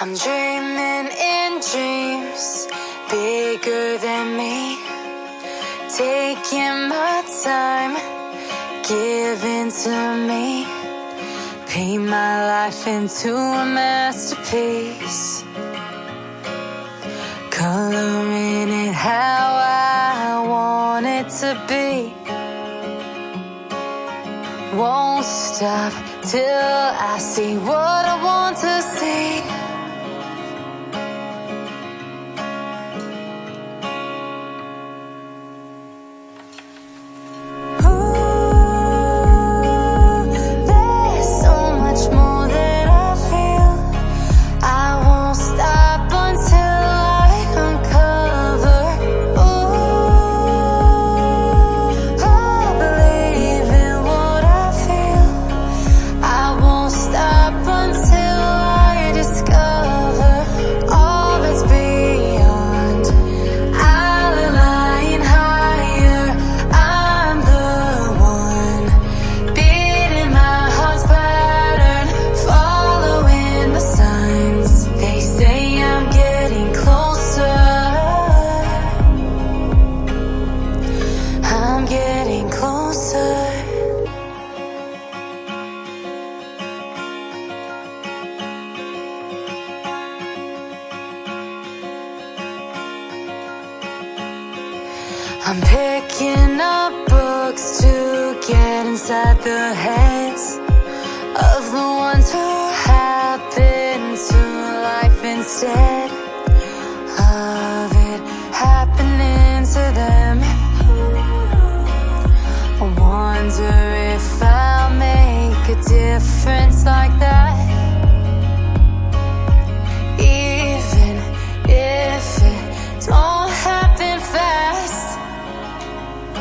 I'm dreaming in dreams bigger than me, taking my time, giving to me, paint my life into a masterpiece, coloring it how I want it to be. Won't stop till I see what I want to see. I'm picking up books to get inside the heads of the ones who happen to life instead of it happening to them. I wonder if I'll make a difference like that.